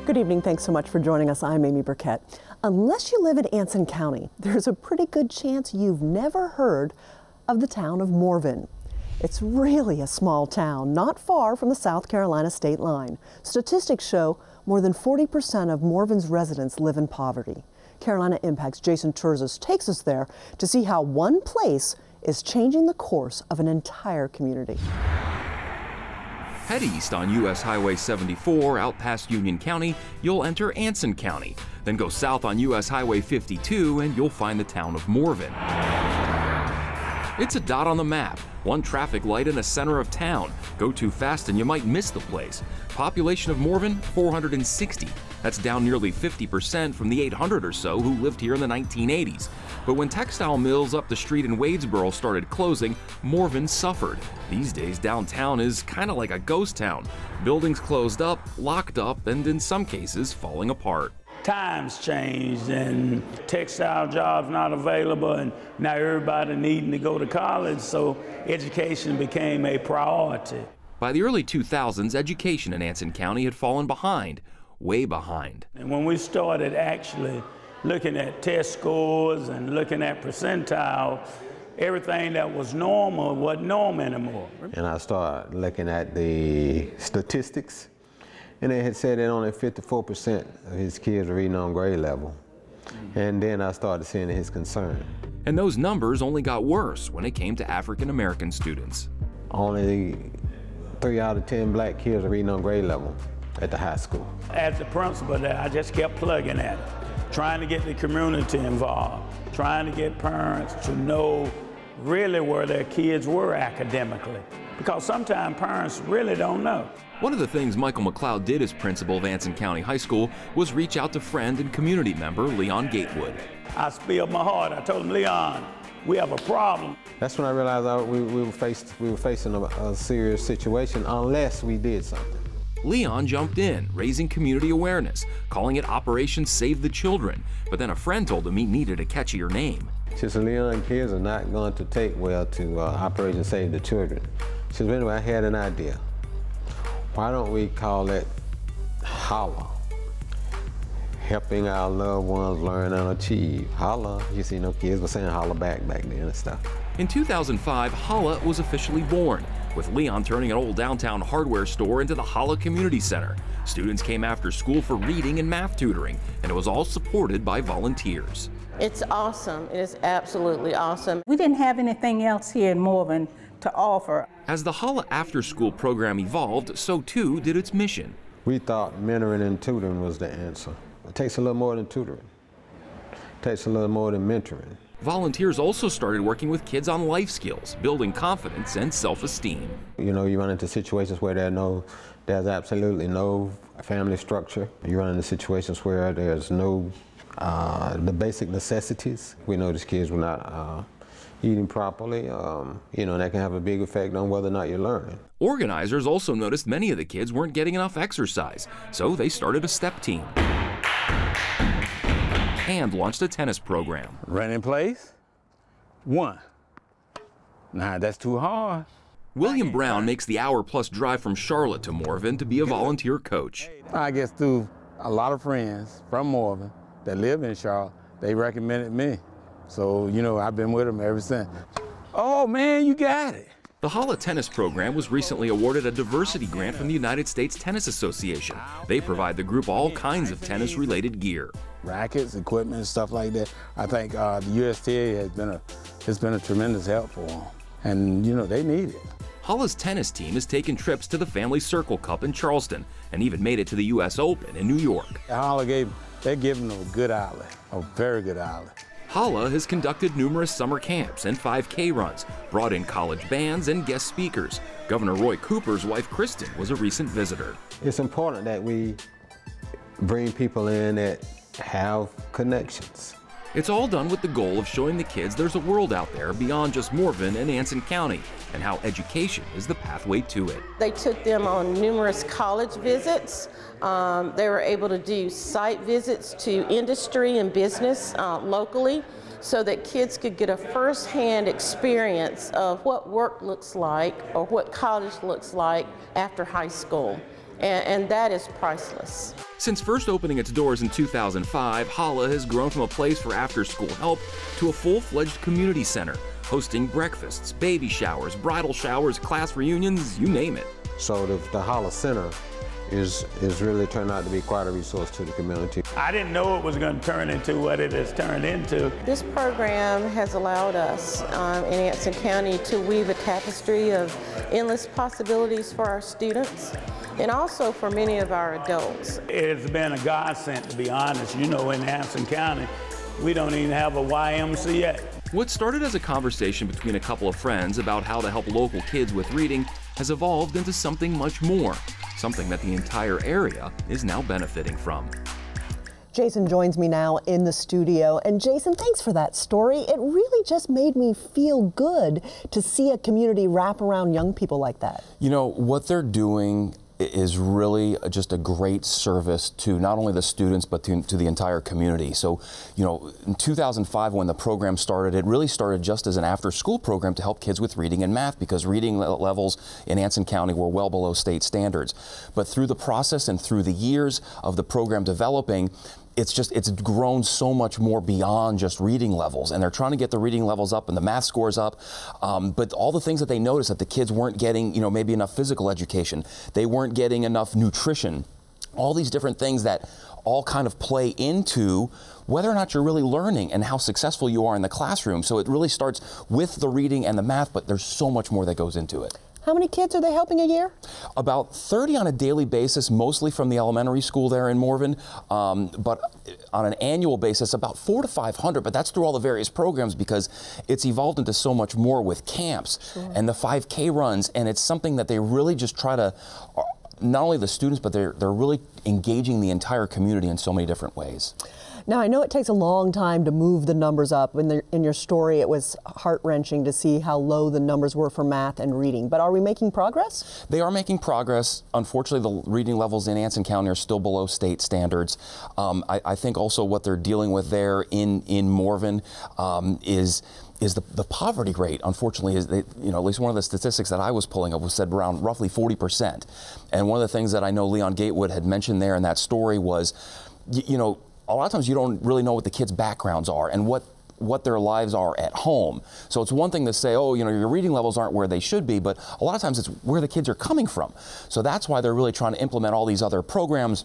Good evening. Thanks so much for joining us. I'm Amy Burkett. Unless you live in Anson County, there's a pretty good chance you've never heard of the town of Morven. It's really a small town, not far from the South Carolina state line. Statistics show more than 40% of Morven's residents live in poverty. Carolina Impact's Jason Terzis takes us there to see how one place is changing the course of an entire community. Head east on U.S. Highway 74 out past Union County, you'll enter Anson County. Then go south on U.S. Highway 52 and you'll find the town of Morven. It's a dot on the map, one traffic light in the center of town. Go too fast and you might miss the place. Population of Morven, 460. That's down nearly 50% from the 800 or so who lived here in the 1980s. But when textile mills up the street in Wadesboro started closing, Morven suffered. These days, downtown is kind of like a ghost town. Buildings closed up, locked up, and in some cases, falling apart. Times changed and textile jobs not available, and now everybody needing to go to college, so education became a priority. By the early 2000s, education in Anson County had fallen behind, way behind. And when we started actually looking at test scores and looking at percentile, everything that was normal wasn't normal anymore. And I started looking at the statistics, and they had said that only 54% of his kids were reading on grade level. And then I started seeing his concern. And those numbers only got worse when it came to African American students. Only 3 out of 10 black kids are reading on grade level at the high school. As the principal there, I just kept plugging at it, trying to get the community involved, trying to get parents to know really where their kids were academically, because sometimes parents really don't know. One of the things Michael McLeod did as principal of Anson County High School was reach out to friend and community member Leon Gatewood. I spilled my heart. I told him, Leon, we have a problem. That's when I realized we were facing a serious situation unless we did something. Leon jumped in, raising community awareness, calling it Operation Save the Children. But then a friend told him he needed a catchier name. She said, Leon, kids are not going to take well to Operation Save the Children. She said, anyway, I had an idea. Why don't we call it HOLLA? Helping our loved ones learn and achieve. HOLLA. You see, kids were saying holla back then and stuff. In 2005, HOLLA was officially born, with Leon turning an old downtown hardware store into the HOLLA Community Center. Students came after school for reading and math tutoring, and it was all supported by volunteers. It's awesome. It is absolutely awesome. We didn't have anything else here in Morven to offer. As the HOLLA after-school program evolved, so too did its mission. We thought mentoring and tutoring was the answer. It takes a little more than tutoring. It takes a little more than mentoring. Volunteers also started working with kids on life skills, building confidence and self-esteem. You know, you run into situations where there's absolutely no family structure. You run into situations where there's no the basic necessities. We know these kids were not eating properly. You know, that can have a big effect on whether or not you're learning. Organizers also noticed many of the kids weren't getting enough exercise, so they started a step team and launched a tennis program. Run in place, 1. Nah, that's too hard. William Brown makes the hour-plus drive from Charlotte to Morven to be a volunteer coach. I guess through a lot of friends from Morven that live in Charlotte, they recommended me. So, you know, I've been with them ever since. Oh, man, you got it. The HOLLA tennis program was recently awarded a diversity grant from the United States Tennis Association. They provide the group all kinds of tennis-related gear. Rackets, equipment, stuff like that. I think the USTA has been a tremendous help for them. And, you know, they need it. HOLLA's tennis team has taken trips to the Family Circle Cup in Charleston and even made it to the U.S. Open in New York. HOLLA they're giving them a good outlet, a very good outlet. HOLLA has conducted numerous summer camps and 5K runs, brought in college bands and guest speakers. Governor Roy Cooper's wife, Kristen, was a recent visitor. It's important that we bring people in that have connections. It's all done with the goal of showing the kids there's a world out there beyond just Morven and Anson County, and how education is the pathway to it. They took them on numerous college visits. They were able to do site visits to industry and business locally, so that kids could get a first-hand experience of what work looks like or what college looks like after high school. and that is priceless. Since first opening its doors in 2005, Hala has grown from a place for after-school help to a full-fledged community center, hosting breakfasts, baby showers, bridal showers, class reunions, you name it. So the Hala Center is really turned out to be quite a resource to the community. I didn't know it was going to turn into what it has turned into. This program has allowed us in Anson County to weave a tapestry of endless possibilities for our students and also for many of our adults. It's been a godsend, to be honest. You know, in Anson County, we don't even have a YMCA. What started as a conversation between a couple of friends about how to help local kids with reading has evolved into something much more, something that the entire area is now benefiting from. Jason joins me now in the studio. And Jason, thanks for that story. It really just made me feel good to see a community wrap around young people like that. You know, what they're doing is really just a great service to not only the students but to the entire community. So, you know, in 2005 when the program started, it really started just as an after-school program to help kids with reading and math because reading levels in Anson County were well below state standards. But through the process and through the years of the program developing, it's grown so much more beyond just reading levels, and they're trying to get the reading levels up and the math scores up, but all the things that they noticed that the kids weren't getting, you know, maybe enough physical education, they weren't getting enough nutrition, all these different things that all kind of play into whether or not you're really learning and how successful you are in the classroom. So it really starts with the reading and the math, but there's so much more that goes into it. How many kids are they helping a year? About 30 on a daily basis, mostly from the elementary school there in Morven, but on an annual basis, about 400 to 500, but that's through all the various programs because it's evolved into so much more with camps and the 5K runs, and it's something that they really just try to, not only the students, but they're really engaging the entire community in so many different ways. Now, I know it takes a long time to move the numbers up. In your story, it was heart-wrenching to see how low the numbers were for math and reading. But are we making progress? They are making progress. Unfortunately, the reading levels in Anson County are still below state standards. I think also what they're dealing with there in Morven is the poverty rate. Unfortunately, is you know, at least one of the statistics that I was pulling up was said around roughly 40%. And one of the things that I know Leon Gatewood had mentioned there in that story was, you know, a lot of times you don't really know what the kids' backgrounds are and what their lives are at home. So it's one thing to say, oh, you know, your reading levels aren't where they should be, but a lot of times it's where the kids are coming from. So that's why they're really trying to implement all these other programs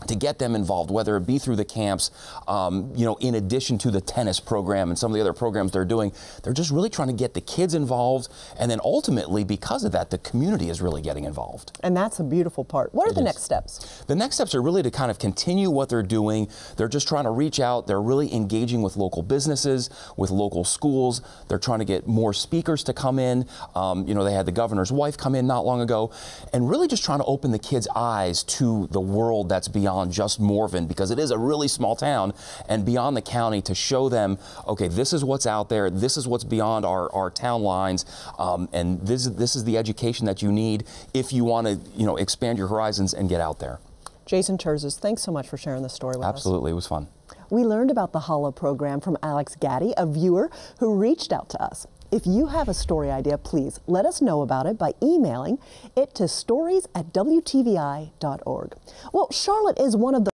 to get them involved, whether it be through the camps, you know, in addition to the tennis program and some of the other programs they're doing. They're just really trying to get the kids involved, and then ultimately, because of that, the community is really getting involved. And that's a beautiful part. What are the next steps? The next steps are really to kind of continue what they're doing. They're just trying to reach out. They're really engaging with local businesses, with local schools. They're trying to get more speakers to come in. You know, they had the governor's wife come in not long ago, and really just trying to open the kids' eyes to the world that's beyond just Morven, because it is a really small town, and beyond the county, to show them, okay, this is what's out there, this is what's beyond our town lines, and this is the education that you need if you want to, you know, expand your horizons and get out there. Jason Terzis, thanks so much for sharing this story with us. Absolutely, it was fun. We learned about the Hala program from Alex Gaddy, a viewer who reached out to us. If you have a story idea, please let us know about it by emailing it to stories@wtvi.org. Well, Charlotte is one of the